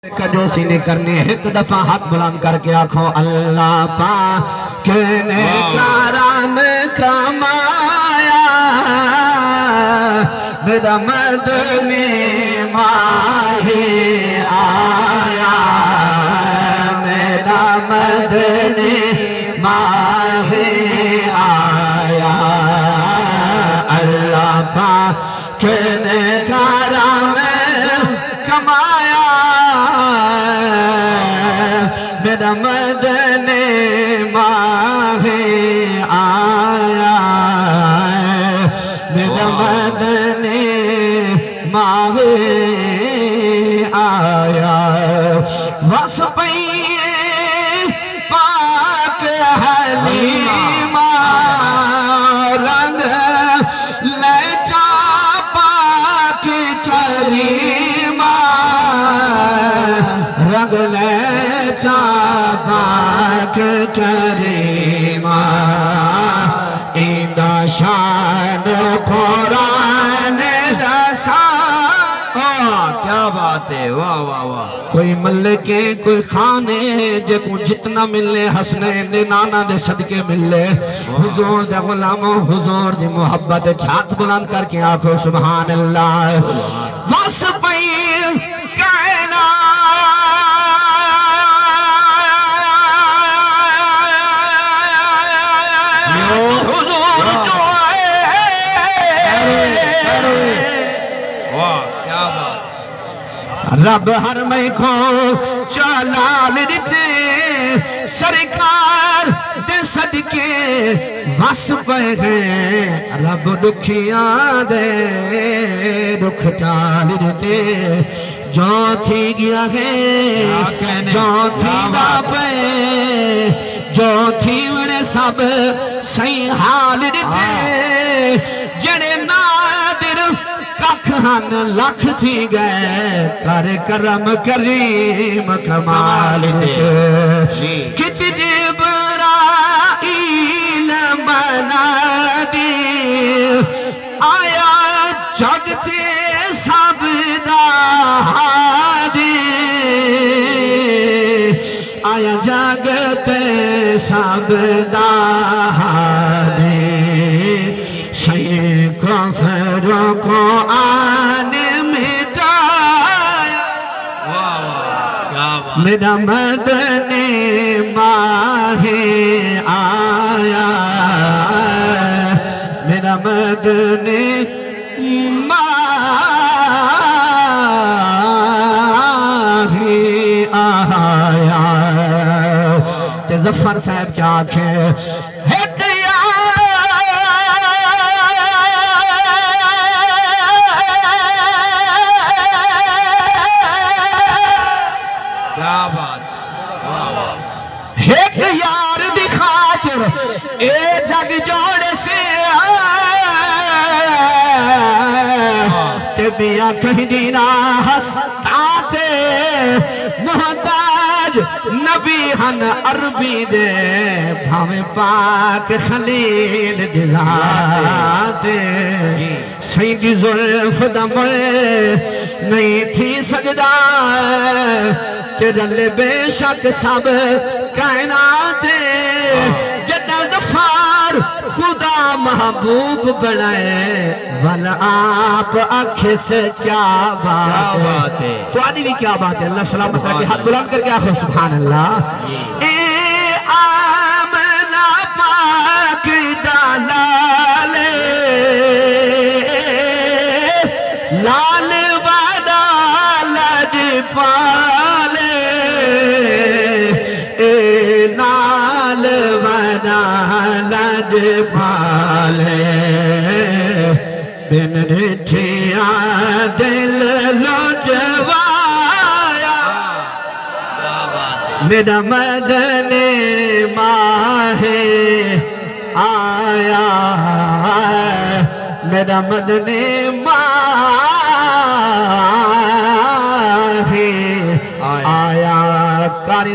جو سینے کرنی ہے ایک دفعہ ہاتھ بلند کر کے آنکھوں اللہ پاک نے کرم کمایا میرا مدنی ماہی آیا میرا مدنی ماہی آیا اللہ پاک نے کرم کمایا میرا مدنی ماہی آیا میرا مدنی ماہی آیا وصفی پاک حلیمہ رنگ لے جا پاک کریمہ رنگ لے پاک کریمہ ایندہ شان قرآن دسا کیا بات ہے واہ واہ واہ کوئی ملکے کوئی خانے جے کو جتنا ملے حسنین دے نانا دے صدقے ملے حضور دے غلاموں حضور دی محبت چھات بلند کر کے آنکھوں سبحان اللہ وصفی کائنات رب ہر میں کو چلال دیتے سرکار دے صدقے وصف ہیں رب دکھیاں دے دکھ ٹال دیتے جو تھی گیا ہے جو تھی باپے جو تھی میرے سب صحیح حال دیتے جڑے نادر کھان لکھ تھی گئے کر کرم کریم کمال دے کت جبرائیل بنا دی آیا جگتے سب دہادی آیا جگتے سب دہادی شیخ کفروں کو آنے مٹایا میرا مدنی ماہی آیا میرا مدنی ماہی آیا تے ظفر صاحب کیا آنکھیں ایک یار دی خاطر اے جگ جوڑ سے تے بیاں کہیں دینا ہستاتے محتاج نبی ہن عربی دے بھامیں پاک خلیل دلاتے سیدی ظلف دمے نہیں تھی سجدہ تیرے لے بے شک سب کائنات جدہ دفار خدا محبوب بنائے والا آپ آنکھیں سے کیا بات ہے تو آدھی بھی کیا بات ہے اللہ سلامت رکھے ہاتھ بلند کر کے آخر سبحان اللہ اے آمنہ پاک دلالے لال والا لد پالے نال لد پالے بن رٹھیاں دل لٹوایا میرا مدنی ماہی آیا میرا مدنی ماہی آیا